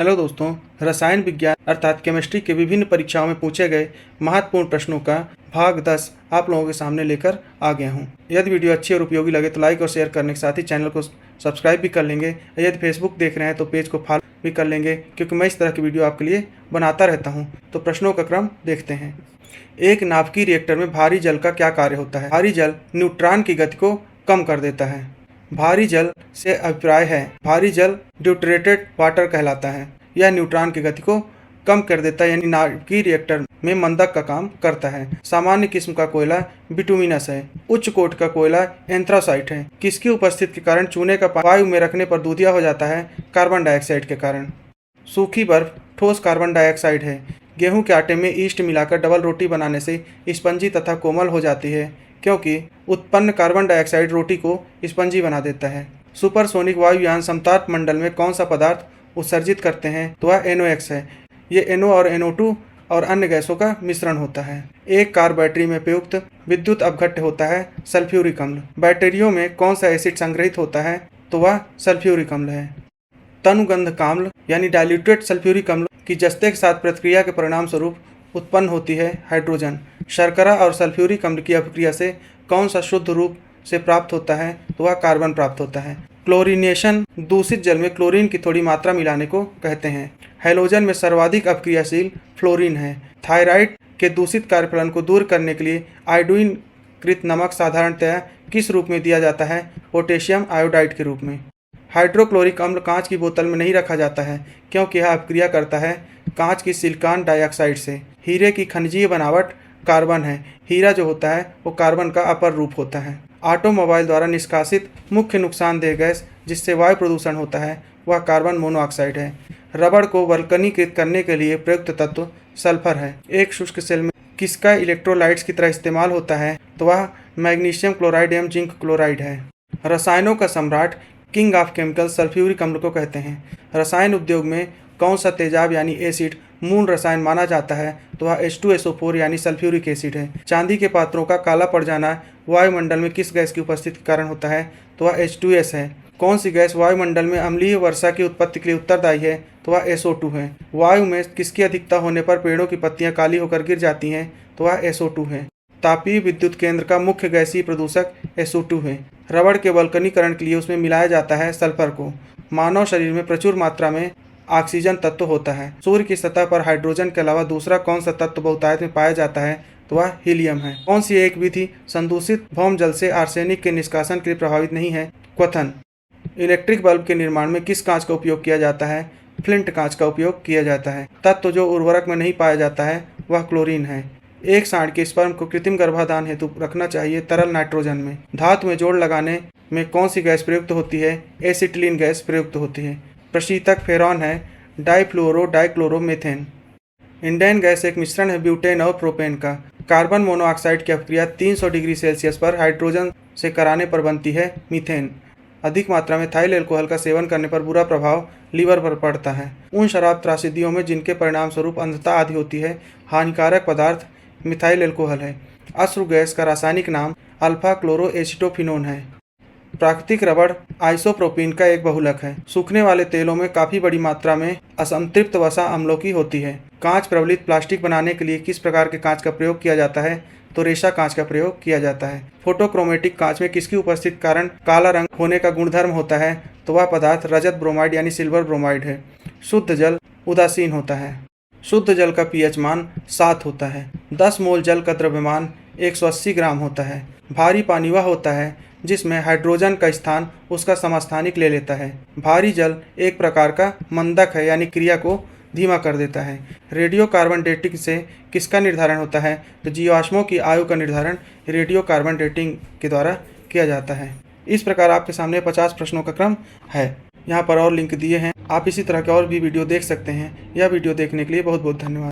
Hello दोस्तों, रसायन विज्ञान अर्थात केमिस्ट्री के विभिन्न परीक्षाओं में पूछे गए महत्वपूर्ण प्रश्नों का भाग 10 आप लोगों के सामने लेकर आ गया हूं। यदि वीडियो अच्छी और उपयोगी लगे तो लाइक और शेयर करने के साथ ही चैनल को सब्सक्राइब भी कर लेंगे। यदि फेसबुक देख रहे हैं तो पेज को फॉलो भी कर लेंगे, क्योंकि मैं इस तरह की वीडियो आपके लिए बनाता रहता हूँ। तो प्रश्नों का क्रम देखते हैं। एक नाभिकीय रिएक्टर में भारी जल का क्या कार्य होता है? भारी जल न्यूट्रॉन की गति को कम कर देता है। भारी जल से अभिप्राय है भारी जल ड्यूटेरेटेड वाटर कहलाता है। यह न्यूट्रॉन की गति को कम कर देता है, यानी नाभिकीय रिएक्टर में मंदक का काम करता है। सामान्य किस्म का कोयला बिटुमिनस है। उच्च कोटि का कोयला एंथ्रासाइट है। किसकी उपस्थिति के कारण चूने का वायु में रखने पर दूधिया हो जाता है? कार्बन डाइऑक्साइड के कारण। सूखी बर्फ ठोस कार्बन डाइऑक्साइड है। गेहूं के आटे में ईस्ट मिलाकर डबल रोटी बनाने से स्पंजी तथा कोमल हो जाती है, क्योंकि उत्पन्न कार्बन डाइऑक्साइड रोटी को स्पंजी बना देता है। सुपरसोनिक वायुयान समताप मंडल में कौन सा पदार्थ उत्सर्जित करते हैं? तो वह NOx है। ये NO और NO2 और अन्य गैसों का मिश्रण होता है। एक कार बैटरी में प्रयुक्त विद्युत अपघट्य होता है सल्फ्यूरिक अम्ल। बैटरियों में कौन सा एसिड संग्रहित होता है? तो वह सल्फ्यूरिक अम्ल है। तनुगंधक अम्ल यानी डाइल्यूटेड सल्फ्यूरिक अम्ल की जस्ते के साथ प्रतिक्रिया के परिणाम स्वरूप उत्पन्न होती है हाइड्रोजन। शर्करा और सल्फ्यूरिक अम्ल की अभिक्रिया से कौन सा शुद्ध रूप से प्राप्त होता है? तो वह कार्बन प्राप्त होता है। क्लोरीनेशन दूषित जल में क्लोरीन की थोड़ी मात्रा मिलाने को कहते हैं। हैलोजन में सर्वाधिक अभिक्रियाशील फ्लोरीन है। थायराइड के दूषित कार्यप्रलन को दूर करने के लिए आयोडीन कृत नमक साधारणतया किस रूप में दिया जाता है? पोटेशियम आयोडाइड के रूप में। हाइड्रोक्लोरिक अम्ल कांच की बोतल में नहीं रखा जाता है, क्योंकि यह अभिक्रिया करता है कांच की सिलिकॉन डाइऑक्साइड से। हीरे की खनिजीय बनावट कार्बन है। हीरा जो होता है वो कार्बन का अपर रूप होता है। ऑटोमोबाइल द्वारा निष्कासित मुख्य नुकसानदेह गैस जिससे वायु प्रदूषण होता है वह कार्बन मोनोऑक्साइड है। रबड़ को वल्कनीकृत करने के लिए प्रयुक्त तत्व सल्फर है। एक शुष्क सेल में किसका इलेक्ट्रोलाइट्स की तरह इस्तेमाल होता है? तो वह मैग्नीशियम क्लोराइड एवं जिंक क्लोराइड है। रसायनों का सम्राट किंग ऑफ केमिकल्स सल्फ्यूरिक अम्ल को कहते हैं। रसायन उद्योग में कौन सा तेजाब यानी एसिड मूल रसायन माना जाता है? तो वह H2SO4 यानी सल्फ्यूरिक एसिड है। चांदी के पात्रों का काला पड़ जाना वायुमंडल में किस गैस की उपस्थिति के कारण होता है? तो वह H2S है। कौन सी गैस वायुमंडल में अम्लीय वर्षा की उत्पत्ति के लिए उत्तरदायी है? तो वह SO2 है। वायु में किसकी अधिकता होने पर पेड़ों की पत्तियां काली होकर गिर जाती हैं? तो वह SO2 है। तापीय विद्युत केंद्र का मुख्य गैसीय प्रदूषक SO2 है। रबड़ के वल्कनीकरण के लिए उसमें मिलाया जाता है सल्फर को। मानव शरीर में प्रचुर मात्रा में ऑक्सीजन तत्व होता है। सूर्य की सतह पर हाइड्रोजन के अलावा दूसरा कौन सा तत्व बहुतायत में पाया जाता है? तो वह हीलियम है। कौन सी एक विधि संदूषित भौम जल से आर्सेनिक के निष्कासन के लिए प्रभावित नहीं है? क्वथन। इलेक्ट्रिक बल्ब के निर्माण में किस कांच का उपयोग किया जाता है? फ्लिंट कांच का उपयोग किया जाता है। तत्व जो उर्वरक में नहीं पाया जाता है वह क्लोरीन है। एक सांड के स्पर्म को कृत्रिम गर्भाधान हेतु रखना चाहिए तरल नाइट्रोजन में। धातु में जोड़ लगाने में कौन सी गैस प्रयुक्त होती है? एसिटिलीन गैस प्रयुक्त होती है। प्रशीतक फेरॉन है डाइफ्लोरो डाइक्लोरोमेथेन। इंडेन गैस एक मिश्रण है ब्यूटेन और प्रोपेन का। कार्बन मोनोऑक्साइड की अभिक्रिया 300 डिग्री सेल्सियस पर हाइड्रोजन से कराने पर बनती है मीथेन। अधिक मात्रा में थाइल अल्कोहल का सेवन करने पर बुरा प्रभाव लीवर पर पड़ता है। उन शराब त्रासदियों में जिनके परिणाम स्वरूप अंधता आदि होती है हानिकारक पदार्थ मिथाइल अल्कोहल है। अश्रु गैस का रासायनिक नाम अल्फा क्लोरोएसिटोफिनोन है। प्राकृतिक रबड़ आइसोप्रोपीन का एक बहुलक है। सूखने वाले तेलों में काफी बड़ी मात्रा में असंतृप्त वसा अम्लों की होती है। कांच प्रबलित प्लास्टिक बनाने के लिए किस प्रकार के कांच का प्रयोग किया जाता है? तो रेशा कांच का प्रयोग किया जाता है। फोटोक्रोमेटिक कांच में किसकी उपस्थिति कारण काला रंग होने का गुणधर्म होता है? तो वह पदार्थ रजत ब्रोमाइड यानी सिल्वर ब्रोमाइड है। शुद्ध जल उदासीन होता है। शुद्ध जल का pH मान 7 होता है। 10 मोल जल का द्रव्यमान 180 ग्राम होता है। भारी पानी वह होता है जिसमें हाइड्रोजन का स्थान उसका समस्थानिक ले लेता है। भारी जल एक प्रकार का मंदक है, यानी क्रिया को धीमा कर देता है। रेडियो कार्बन डेटिंग से किसका निर्धारण होता है? तो जीवाश्मों की आयु का निर्धारण रेडियो कार्बन डेटिंग के द्वारा किया जाता है। इस प्रकार आपके सामने 50 प्रश्नों का क्रम है। यहाँ पर और लिंक दिए हैं, आप इसी तरह के और भी वीडियो देख सकते हैं। यह वीडियो देखने के लिए बहुत बहुत धन्यवाद।